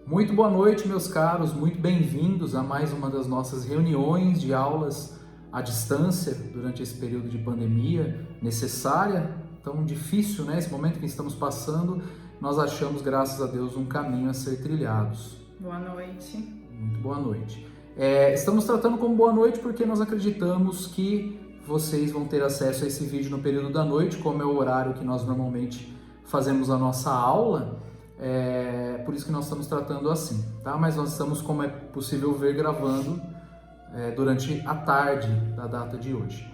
Muito boa noite, meus caros, muito bem-vindos a mais uma das nossas reuniões de aulas à distância durante esse período de pandemia necessária, tão difícil, né? Esse momento que estamos passando, nós achamos, graças a Deus, um caminho a ser trilhados. Boa noite. Muito boa noite. Estamos tratando como boa noite porque nós acreditamos que vocês vão ter acesso a esse vídeo no período da noite, como é o horário que nós normalmente fazemos a nossa aula. Por isso que nós estamos tratando assim, tá? Mas nós estamos, como é possível ver, gravando durante a tarde da data de hoje.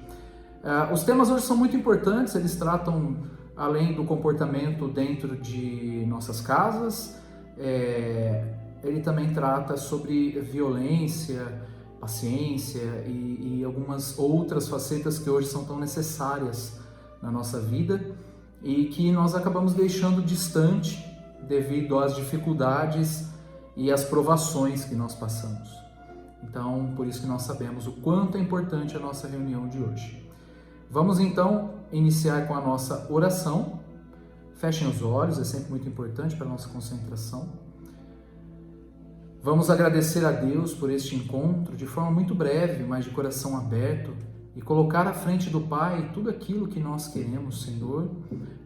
Os temas hoje são muito importantes, eles tratam além do comportamento dentro de nossas casas, ele também trata sobre violência, paciência e algumas outras facetas que hoje são tão necessárias na nossa vida e que nós acabamos deixando distante devido às dificuldades e às provações que nós passamos. Então, por isso que nós sabemos o quanto é importante a nossa reunião de hoje. Vamos então iniciar com a nossa oração. Fechem os olhos, é sempre muito importante para a nossa concentração. Vamos agradecer a Deus por este encontro de forma muito breve, mas de coração aberto, e colocar à frente do Pai tudo aquilo que nós queremos, Senhor.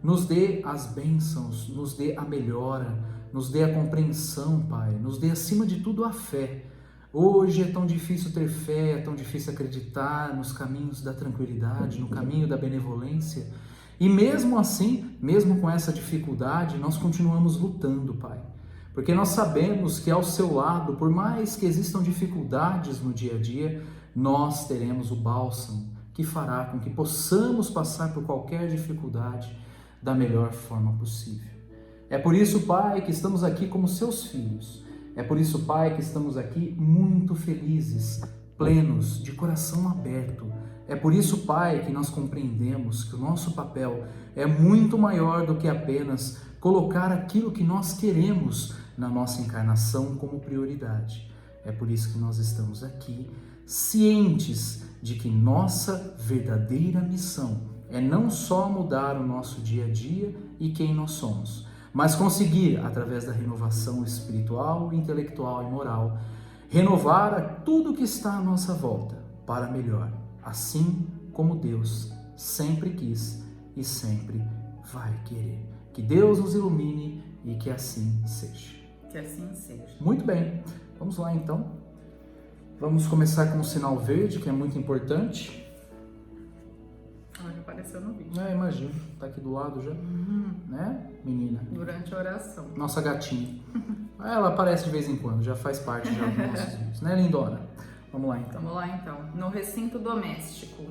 Nos dê as bênçãos, nos dê a melhora, nos dê a compreensão, Pai, nos dê acima de tudo a fé. Hoje é tão difícil ter fé, é tão difícil acreditar nos caminhos da tranquilidade, no caminho da benevolência. E mesmo assim, mesmo com essa dificuldade, nós continuamos lutando, Pai. Porque nós sabemos que ao seu lado, por mais que existam dificuldades no dia a dia, nós teremos o bálsamo que fará com que possamos passar por qualquer dificuldade da melhor forma possível. É por isso, Pai, que estamos aqui como seus filhos. É por isso, Pai, que estamos aqui muito felizes, plenos, de coração aberto. É por isso, Pai, que nós compreendemos que o nosso papel é muito maior do que apenas colocar aquilo que nós queremos na nossa encarnação como prioridade. É por isso que nós estamos aqui, cientes de que nossa verdadeira missão é não só mudar o nosso dia a dia e quem nós somos, mas conseguir, através da renovação espiritual, intelectual e moral, renovar a tudo que está à nossa volta para melhor, assim como Deus sempre quis e sempre vai querer. Que Deus nos ilumine e que assim seja. Que assim seja. Muito bem, vamos lá então. Vamos começar com o sinal verde, que é muito importante. Olha, apareceu no vídeo. Imagino, tá aqui do lado já, né, menina? Durante a oração. Nossa gatinha. Ela aparece de vez em quando, já faz parte já dos nossos vídeos, né, lindona? Vamos lá então. Vamos lá então. No recinto doméstico.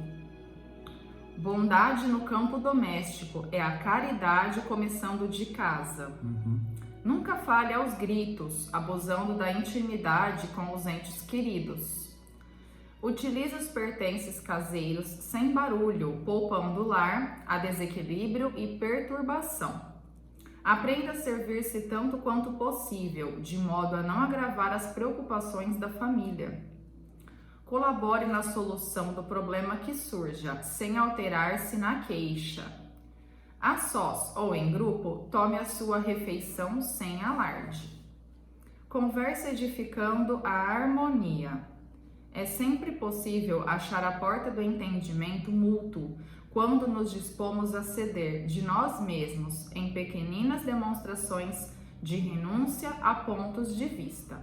Bondade no campo doméstico é a caridade começando de casa. Nunca fale aos gritos, abusando da intimidade com os entes queridos. Utilize os pertences caseiros sem barulho, poupando o lar a desequilíbrio e perturbação. Aprenda a servir-se tanto quanto possível, de modo a não agravar as preocupações da família. Colabore na solução do problema que surja, sem alterar-se na queixa. A sós ou em grupo, tome a sua refeição sem alarde. Converse edificando a harmonia. É sempre possível achar a porta do entendimento mútuo quando nos dispomos a ceder de nós mesmos em pequeninas demonstrações de renúncia a pontos de vista.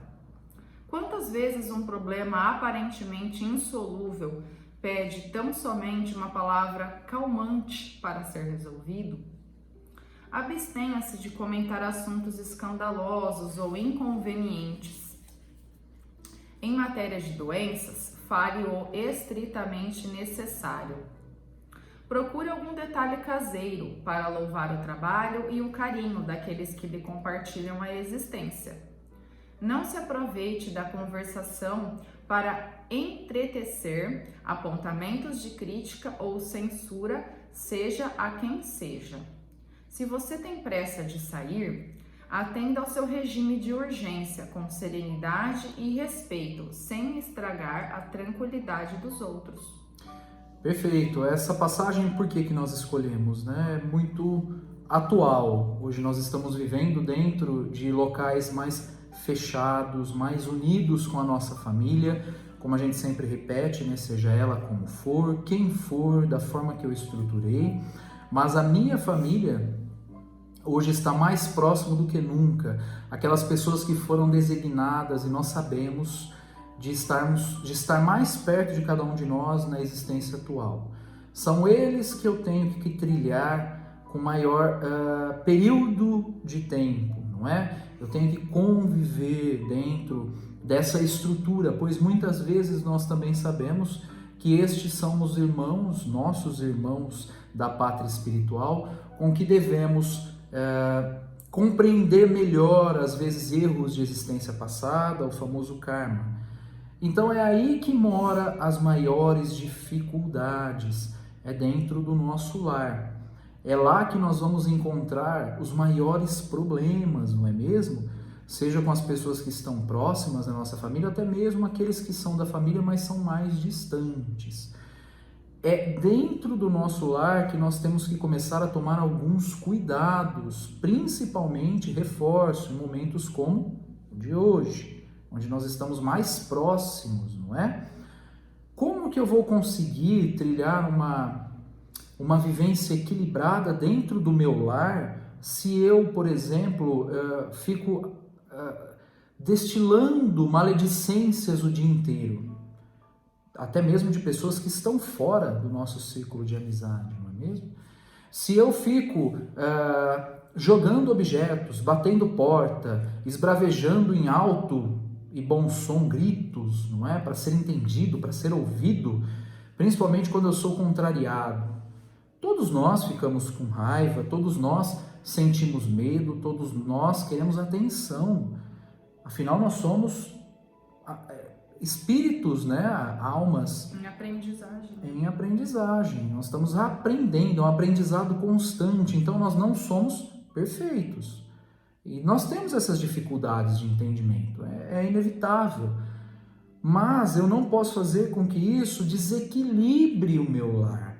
Quantas vezes um problema aparentemente insolúvel pede tão somente uma palavra calmante para ser resolvido? Abstenha-se de comentar assuntos escandalosos ou inconvenientes. Em matéria de doenças, fale o estritamente necessário. Procure algum detalhe caseiro para louvar o trabalho e o carinho daqueles que lhe compartilham a existência. Não se aproveite da conversação para entretecer apontamentos de crítica ou censura, seja a quem seja. Se você tem pressa de sair, atenda ao seu regime de urgência com serenidade e respeito, sem estragar a tranquilidade dos outros. Perfeito. Essa passagem, por que nós escolhemos, né? É muito atual. Hoje nós estamos vivendo dentro de locais mais fechados, mais unidos com a nossa família, como a gente sempre repete, né? Seja ela como for, quem for, da forma que eu estruturei, mas a minha família hoje está mais próximo do que nunca. Aquelas pessoas que foram designadas, e nós sabemos, de estar mais perto de cada um de nós na existência atual. São eles que eu tenho que trilhar com maior período de tempo, não é? Eu tenho que conviver dentro dessa estrutura, pois muitas vezes nós também sabemos que estes são os irmãos, nossos irmãos da pátria espiritual, com que devemos compreender melhor, às vezes, erros de existência passada, o famoso karma. Então é aí que mora as maiores dificuldades, é dentro do nosso lar. É lá que nós vamos encontrar os maiores problemas, não é mesmo? Seja com as pessoas que estão próximas da nossa família, até mesmo aqueles que são da família, mas são mais distantes. É dentro do nosso lar que nós temos que começar a tomar alguns cuidados, principalmente, reforço, em momentos como o de hoje, onde nós estamos mais próximos, não é? Como que eu vou conseguir trilhar uma vivência equilibrada dentro do meu lar se eu, por exemplo, fico destilando maledicências o dia inteiro? Até mesmo de pessoas que estão fora do nosso círculo de amizade, não é mesmo? Se eu fico jogando objetos, batendo porta, esbravejando em alto e bom som gritos, não é? Para ser entendido, para ser ouvido, principalmente quando eu sou contrariado. Todos nós ficamos com raiva, todos nós sentimos medo, todos nós queremos atenção. Afinal, nós somos espíritos, né? Almas. Em aprendizagem. Em aprendizagem. Nós estamos aprendendo, é um aprendizado constante. Então, nós não somos perfeitos. E nós temos essas dificuldades de entendimento. É inevitável. Mas eu não posso fazer com que isso desequilibre o meu lar.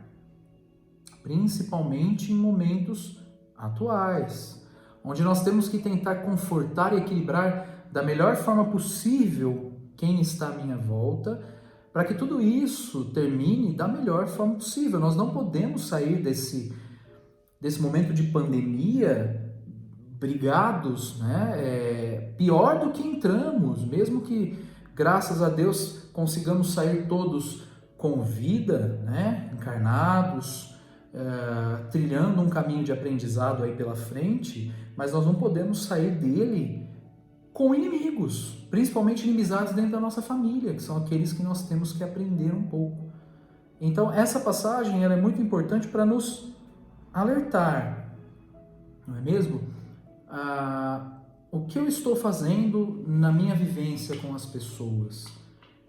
Principalmente em momentos atuais, onde nós temos que tentar confortar e equilibrar da melhor forma possível quem está à minha volta, para que tudo isso termine da melhor forma possível. Nós não podemos sair desse momento de pandemia brigados, né? Pior do que entramos, mesmo que, graças a Deus, consigamos sair todos com vida, né? Encarnados, trilhando um caminho de aprendizado aí pela frente, mas nós não podemos sair dele com inimigos, principalmente inimizades dentro da nossa família, que são aqueles que nós temos que aprender um pouco. Então, essa passagem ela é muito importante para nos alertar, não é mesmo? O que eu estou fazendo na minha vivência com as pessoas?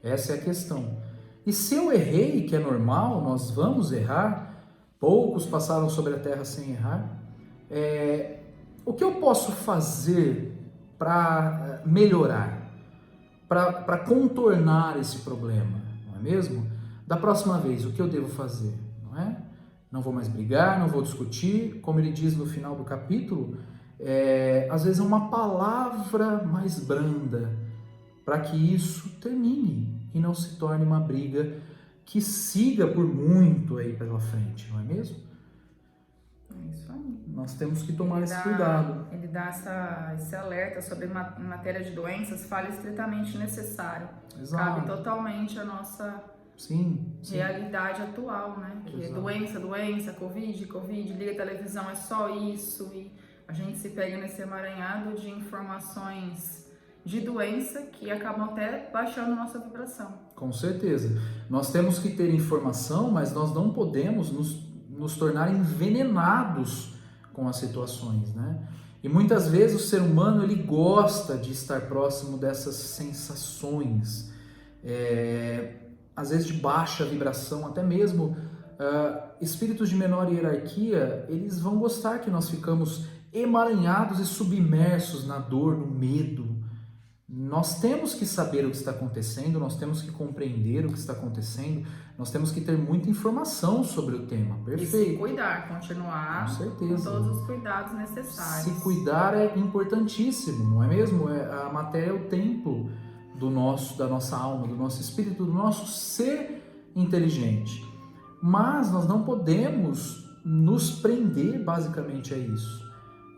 Essa é a questão. E se eu errei, que é normal, nós vamos errar, poucos passaram sobre a terra sem errar, o que eu posso fazer para melhorar, para contornar esse problema, não é mesmo? Da próxima vez, o que eu devo fazer, não é? Não vou mais brigar, não vou discutir, como ele diz no final do capítulo, às vezes é uma palavra mais branda, para que isso termine e não se torne uma briga que siga por muito aí pela frente, não é mesmo? É isso aí. Nós temos que tomar esse cuidado. Ele dá esse alerta sobre matéria de doenças, fala estritamente necessário. Exato. Cabe totalmente a nossa realidade atual, né? Que é doença, Covid, liga a televisão, é só isso. E a gente se pega nesse emaranhado de informações de doença que acabam até baixando nossa vibração. Com certeza. Nós temos que ter informação, mas nós não podemos nos tornar envenenados com as situações, né? E muitas vezes o ser humano ele gosta de estar próximo dessas sensações, às vezes de baixa vibração, até mesmo espíritos de menor hierarquia, eles vão gostar que nós ficamos emaranhados e submersos na dor, no medo, Nós temos que saber o que está acontecendo, nós temos que compreender o que está acontecendo, nós temos que ter muita informação sobre o tema. Perfeito. E se cuidar, continuar com certeza, com todos os cuidados necessários. Se cuidar é importantíssimo, não é mesmo? A matéria é o templo da nossa alma, do nosso espírito, do nosso ser inteligente. Mas nós não podemos nos prender basicamente a isso.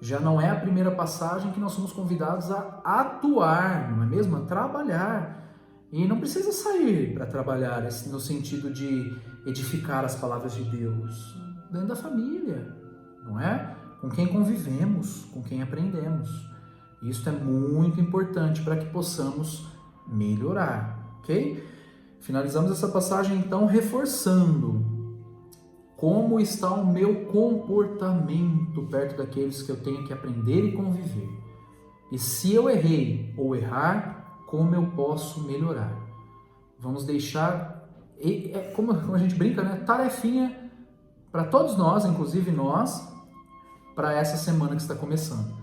Já não é a primeira passagem que nós somos convidados a atuar, não é mesmo? A trabalhar. E não precisa sair para trabalhar no sentido de edificar as palavras de Deus. Dentro da família, não é? Com quem convivemos, com quem aprendemos. Isso é muito importante para que possamos melhorar, ok? Finalizamos essa passagem então reforçando como está o meu comportamento perto daqueles que eu tenho que aprender e conviver. E se eu errei ou errar, como eu posso melhorar? Vamos deixar, como a gente brinca, né? Tarefinha para todos nós, inclusive nós, para essa semana que está começando.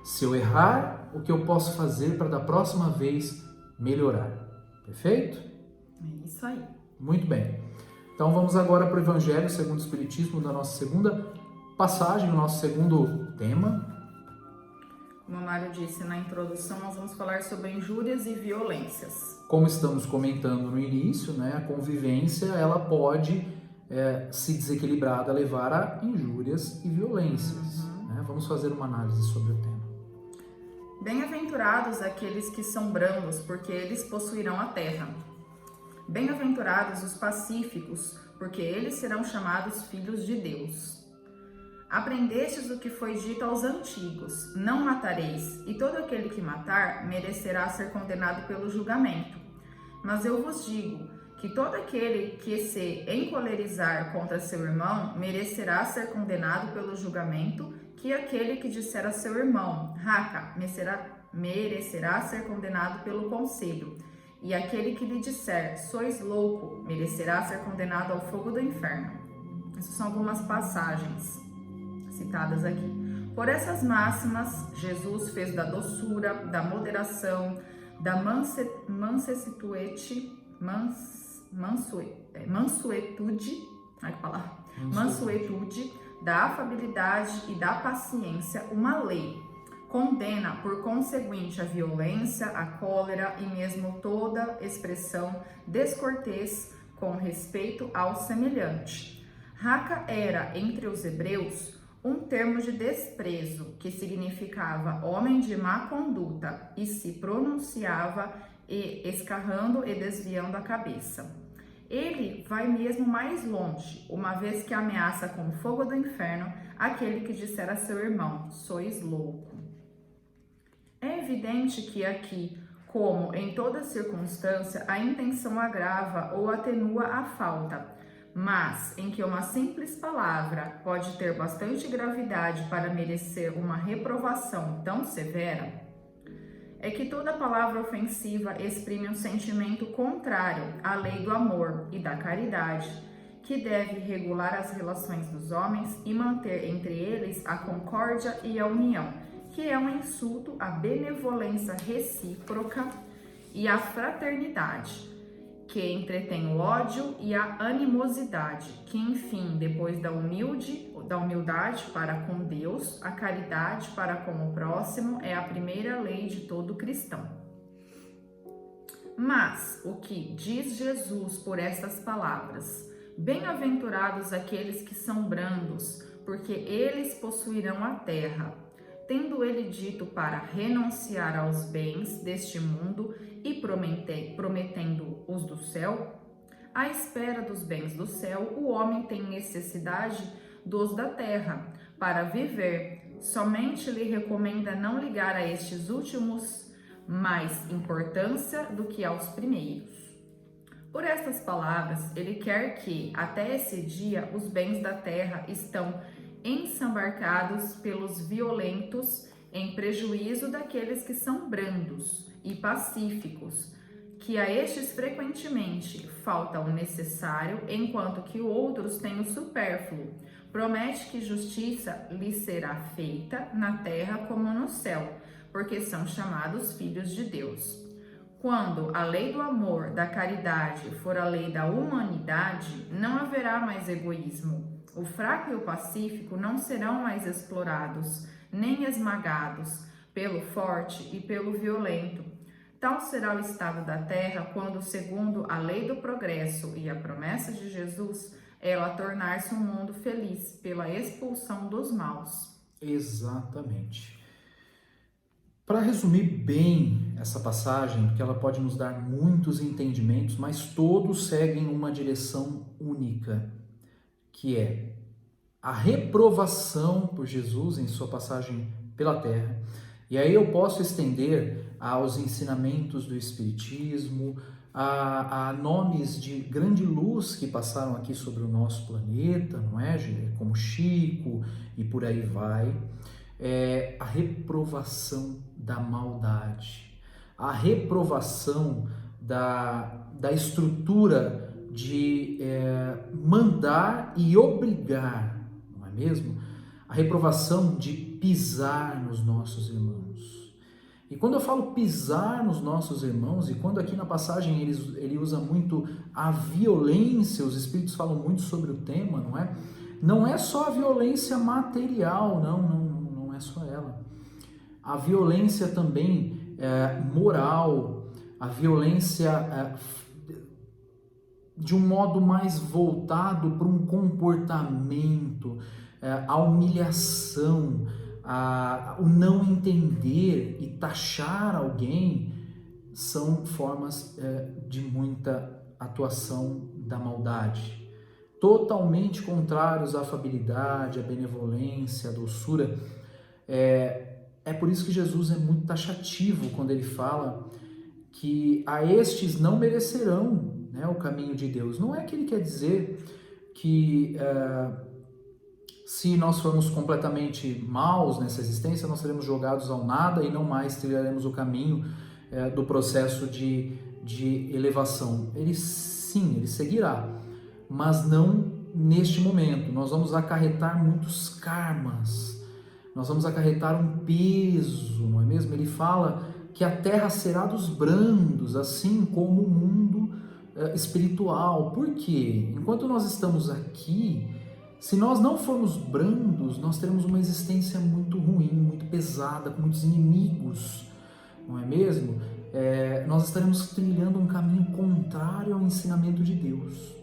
Se eu errar, o que eu posso fazer para da próxima vez melhorar? Perfeito? É isso aí. Muito bem. Então vamos agora para o Evangelho segundo o Espiritismo, da nossa segunda passagem, o nosso segundo tema. Como o Mário disse na introdução, nós vamos falar sobre injúrias e violências. Como estamos comentando no início, né, a convivência ela pode se desequilibrada levar a injúrias e violências. Né? Vamos fazer uma análise sobre o tema. Bem-aventurados aqueles que são brandos, porque eles possuirão a terra. Bem-aventurados os pacíficos, porque eles serão chamados filhos de Deus. Aprendestes o que foi dito aos antigos: não matareis, e todo aquele que matar merecerá ser condenado pelo julgamento. Mas eu vos digo que todo aquele que se encolerizar contra seu irmão merecerá ser condenado pelo julgamento, que aquele que disser a seu irmão, raca, merecerá ser condenado pelo conselho. E aquele que lhe disser, sois louco, merecerá ser condenado ao fogo do inferno. Essas são algumas passagens citadas aqui. Por essas máximas, Jesus fez da doçura, da moderação, da mansuetude, da afabilidade e da paciência uma lei. Condena, por conseguinte, a violência, a cólera e mesmo toda expressão descortês com respeito ao semelhante. Raca era, entre os hebreus, um termo de desprezo que significava homem de má conduta e se pronunciava escarrando e desviando a cabeça. Ele vai mesmo mais longe, uma vez que ameaça com o fogo do inferno aquele que disser a seu irmão, sois louco. É evidente que aqui, como em toda circunstância, a intenção agrava ou atenua a falta, mas em que uma simples palavra pode ter bastante gravidade para merecer uma reprovação tão severa, é que toda palavra ofensiva exprime um sentimento contrário à lei do amor e da caridade, que deve regular as relações dos homens e manter entre eles a concórdia e a união, que é um insulto à benevolência recíproca e à fraternidade, que entretém o ódio e a animosidade, que enfim, depois da humildade para com Deus, a caridade para com o próximo é a primeira lei de todo cristão. Mas o que diz Jesus por estas palavras? Bem-aventurados aqueles que são brandos, porque eles possuirão a terra. Tendo ele dito para renunciar aos bens deste mundo e prometendo os do céu, à espera dos bens do céu, o homem tem necessidade dos da terra para viver. Somente lhe recomenda não ligar a estes últimos mais importância do que aos primeiros. Por estas palavras, ele quer que, até esse dia, os bens da terra estão ensambarcados pelos violentos em prejuízo daqueles que são brandos e pacíficos, que a estes frequentemente falta o necessário, enquanto que outros têm o supérfluo. Promete que justiça lhe será feita na terra como no céu, porque são chamados filhos de Deus. Quando a lei do amor, da caridade, for a lei da humanidade, não haverá mais egoísmo. O fraco e o pacífico não serão mais explorados, nem esmagados pelo forte e pelo violento. Tal será o estado da terra quando, segundo a lei do progresso e a promessa de Jesus, ela tornar-se um mundo feliz pela expulsão dos maus. Exatamente. Para resumir bem essa passagem, porque ela pode nos dar muitos entendimentos, mas todos seguem uma direção única, que é a reprovação por Jesus em sua passagem pela terra. E aí eu posso estender aos ensinamentos do Espiritismo, a nomes de grande luz que passaram aqui sobre o nosso planeta, não é, como Chico e por aí vai. A reprovação da maldade, a reprovação da estrutura de mandar e obrigar, não é mesmo? A reprovação de pisar nos nossos irmãos. E quando eu falo pisar nos nossos irmãos, e quando aqui na passagem ele usa muito a violência, os espíritos falam muito sobre o tema, não é? Não é só a violência material, não é só ela. A violência também moral, a violência de um modo mais voltado para um comportamento, a humilhação, o não entender e taxar alguém, são formas de muita atuação da maldade. Totalmente contrários à afabilidade, à benevolência, à doçura. É por isso que Jesus é muito taxativo quando ele fala que a estes não merecerão, né, o caminho de Deus. Não é que ele quer dizer que se nós formos completamente maus nessa existência, nós seremos jogados ao nada e não mais trilharemos o caminho do processo de elevação. Ele seguirá, mas não neste momento. Nós vamos acarretar muitos karmas, nós vamos acarretar um peso, não é mesmo? Ele fala que a terra será dos brandos, assim como o mundo espiritual. Por quê? Enquanto nós estamos aqui, se nós não formos brandos, nós teremos uma existência muito ruim, muito pesada, com muitos inimigos, não é mesmo? Nós estaremos trilhando um caminho contrário ao ensinamento de Deus.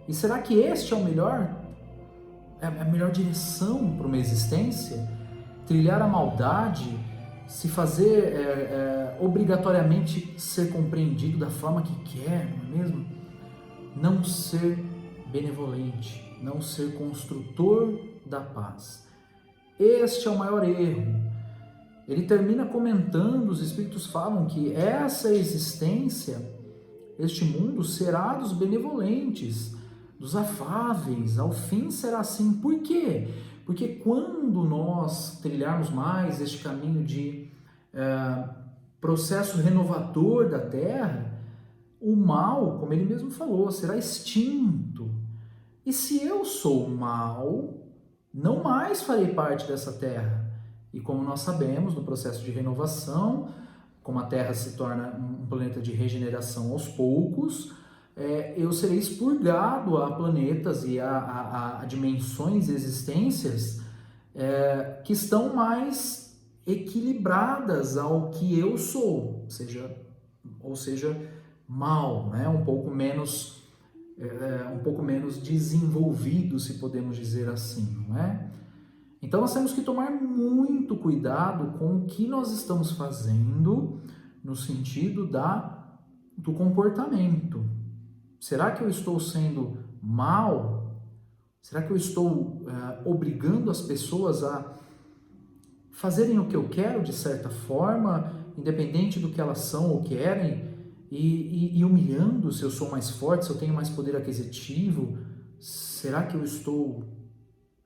E será que este é o melhor? É a melhor direção para uma existência? Trilhar a maldade, se fazer obrigatoriamente ser compreendido da forma que quer, não é mesmo? Não ser benevolente, não ser construtor da paz. Este é o maior erro. Ele termina comentando, os espíritos falam que essa existência, este mundo será dos benevolentes, dos afáveis, ao fim será assim. Por quê? Porque quando nós trilharmos mais este caminho de processo renovador da Terra, o mal, como ele mesmo falou, será extinto. E se eu sou mal, não mais farei parte dessa Terra. E como nós sabemos, no processo de renovação, como a Terra se torna um planeta de regeneração aos poucos, eu serei expurgado a planetas e a dimensões e existências que estão mais equilibradas ao que eu sou, ou seja, mal, né? um pouco menos desenvolvido, se podemos dizer assim, não é? Então nós temos que tomar muito cuidado com o que nós estamos fazendo no sentido do comportamento. Será que eu estou sendo mal? Será que eu estou obrigando as pessoas a fazerem o que eu quero de certa forma, independente do que elas são ou querem, e humilhando se eu sou mais forte, se eu tenho mais poder aquisitivo? Será que eu estou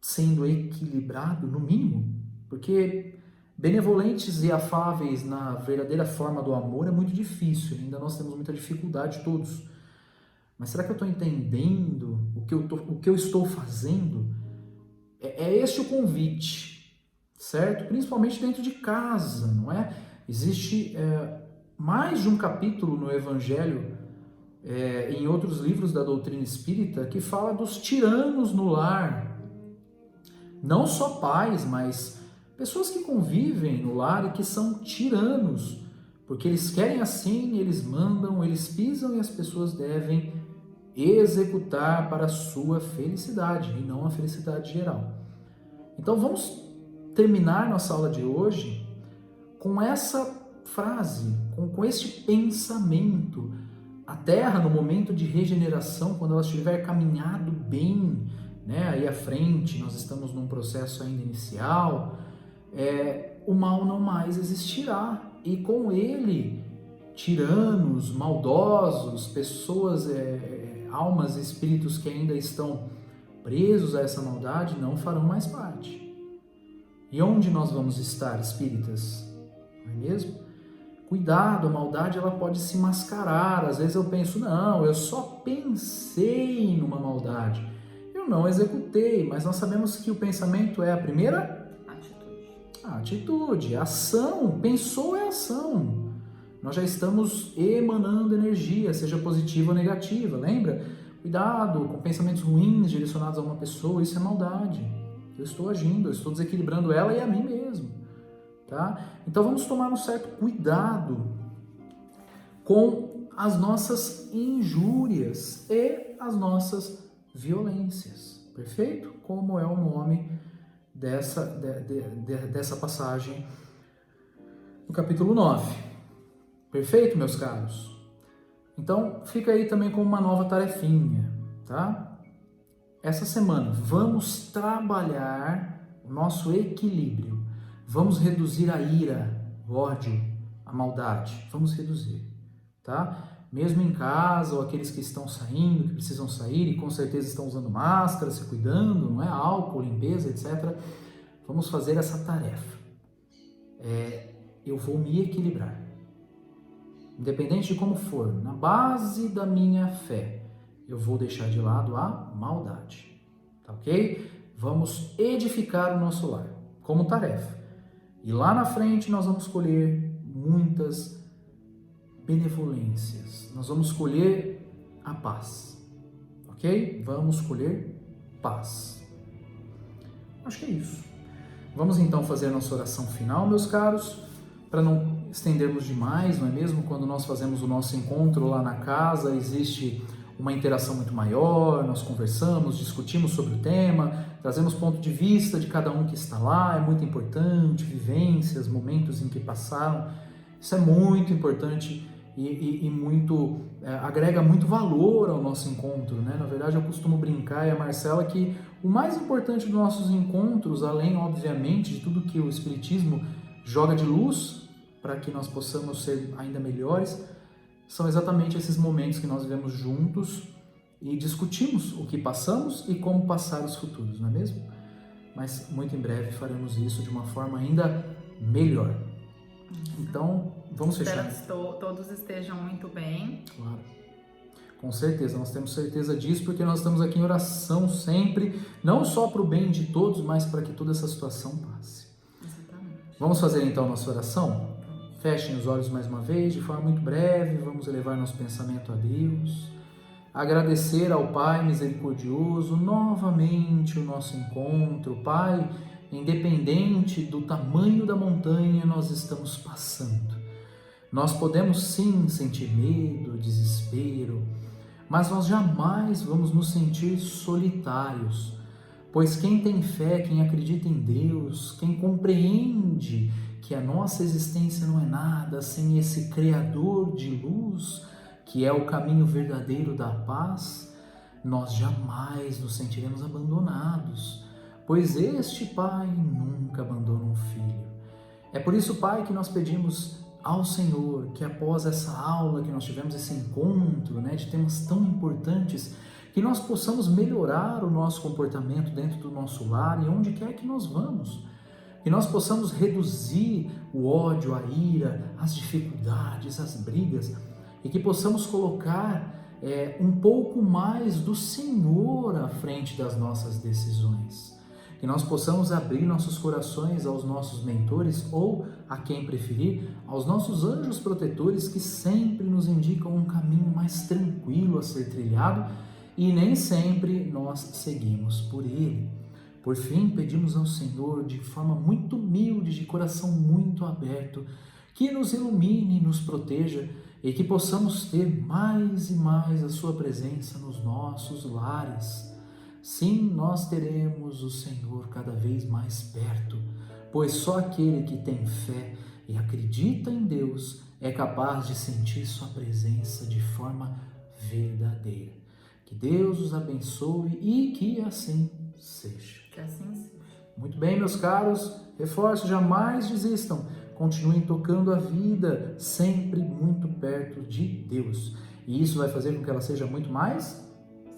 sendo equilibrado, no mínimo? Porque benevolentes e afáveis na verdadeira forma do amor é muito difícil, ainda nós temos muita dificuldade todos. Mas será que eu estou entendendo o que eu estou fazendo? É este o convite. certo? Principalmente dentro de casa, não é? Existe mais de um capítulo no Evangelho, em outros livros da doutrina espírita, que fala dos tiranos no lar. Não só pais, mas pessoas que convivem no lar e que são tiranos, porque eles querem assim, eles mandam, eles pisam e as pessoas devem executar para a sua felicidade e não a felicidade geral. Então vamos terminar nossa aula de hoje com essa frase, com este pensamento. A Terra, no momento de regeneração, quando ela estiver caminhado bem, né, aí à frente, nós estamos num processo ainda inicial, o mal não mais existirá, e com ele, tiranos, maldosos, pessoas, almas e espíritos que ainda estão presos a essa maldade, não farão mais parte. E onde nós vamos estar, espíritas? Não é mesmo? Cuidado, a maldade ela pode se mascarar. Às vezes eu penso, não, eu só pensei numa maldade. Eu não executei, mas nós sabemos que o pensamento é a primeira atitude. A ação, pensou é ação. Nós já estamos emanando energia, seja positiva ou negativa, lembra? Cuidado com pensamentos ruins direcionados a uma pessoa, isso é maldade. Eu estou agindo, eu estou desequilibrando ela e a mim mesmo. Tá? Então vamos tomar um certo cuidado com as nossas injúrias e as nossas violências, perfeito? Como é o nome dessa passagem no capítulo 9, perfeito, meus caros? Então fica aí também como uma nova tarefinha, tá? Essa semana vamos trabalhar o nosso equilíbrio. Vamos reduzir a ira, o ódio, a maldade. Vamos reduzir, tá? Mesmo em casa, ou aqueles que estão saindo, que precisam sair e com certeza estão usando máscara, se cuidando, não é? Álcool, limpeza, etc. Vamos fazer essa tarefa. Eu vou me equilibrar. Independente de como for, na base da minha fé, eu vou deixar de lado a maldade, tá ok? Vamos edificar o nosso lar como tarefa. E lá na frente nós vamos colher muitas benevolências. Nós vamos colher a paz. Ok? Vamos colher paz. Acho que é isso. Vamos então fazer a nossa oração final, meus caros, para não estendermos demais, não é mesmo? Quando nós fazemos o nosso encontro lá na casa, existe uma interação muito maior, nós conversamos, discutimos sobre o tema, trazemos ponto de vista de cada um que está lá, é muito importante, vivências, momentos em que passaram, isso é muito importante e muito, agrega muito valor ao nosso encontro, né? Na verdade eu costumo brincar, e a Marcela, que o mais importante dos nossos encontros, além obviamente de tudo que o Espiritismo joga de luz para que nós possamos ser ainda melhores, são exatamente esses momentos que nós vivemos juntos e discutimos o que passamos e como passar os futuros, não é mesmo? Mas muito em breve faremos isso de uma forma ainda melhor. Então, vamos fechar. Espero que todos estejam muito bem. Claro. Com certeza, nós temos certeza disso, porque nós estamos aqui em oração sempre, não só para o bem de todos, mas para que toda essa situação passe. Exatamente. Vamos fazer então a nossa oração? Fechem os olhos mais uma vez, de forma muito breve, vamos elevar nosso pensamento a Deus, agradecer ao Pai misericordioso novamente o nosso encontro. Pai, independente do tamanho da montanha nós estamos passando, nós podemos sim sentir medo, desespero, mas nós jamais vamos nos sentir solitários, pois quem tem fé, quem acredita em Deus, quem compreende que a nossa existência não é nada sem esse Criador de luz, que é o caminho verdadeiro da paz, nós jamais nos sentiremos abandonados, pois este Pai nunca abandona um filho. É por isso, Pai, que nós pedimos ao Senhor que após essa aula que nós tivemos, esse encontro, de temas tão importantes, que nós possamos melhorar o nosso comportamento dentro do nosso lar e onde quer que nós vamos. Que nós possamos reduzir o ódio, a ira, as dificuldades, as brigas, e que possamos colocar um pouco mais do Senhor à frente das nossas decisões. que nós possamos abrir nossos corações aos nossos mentores ou, a quem preferir, aos nossos anjos protetores que sempre nos indicam um caminho mais tranquilo a ser trilhado e nem sempre nós seguimos por ele. Por fim, pedimos ao Senhor, de forma muito humilde, de coração muito aberto, que nos ilumine e nos proteja e que possamos ter mais e mais a sua presença nos nossos lares. Sim, nós teremos o Senhor cada vez mais perto, pois só aquele que tem fé e acredita em Deus é capaz de sentir sua presença de forma verdadeira. Que Deus os abençoe e que assim seja. Que assim seja. Muito bem, meus caros, reforço, jamais desistam. Continuem tocando a vida, sempre muito perto de Deus. E isso vai fazer com que ela seja muito mais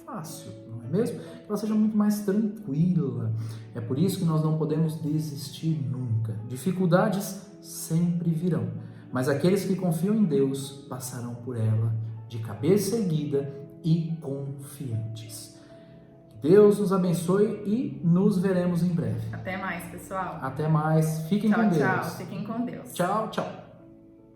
fácil, não é mesmo? Que ela seja muito mais tranquila. É por isso que nós não podemos desistir nunca. Dificuldades sempre virão, mas aqueles que confiam em Deus passarão por ela de cabeça erguida e confiantes. Que Deus nos abençoe e nos veremos em breve. Até mais, pessoal. Até mais. Fiquem com Deus. Tchau. Fiquem com Deus. Tchau, tchau.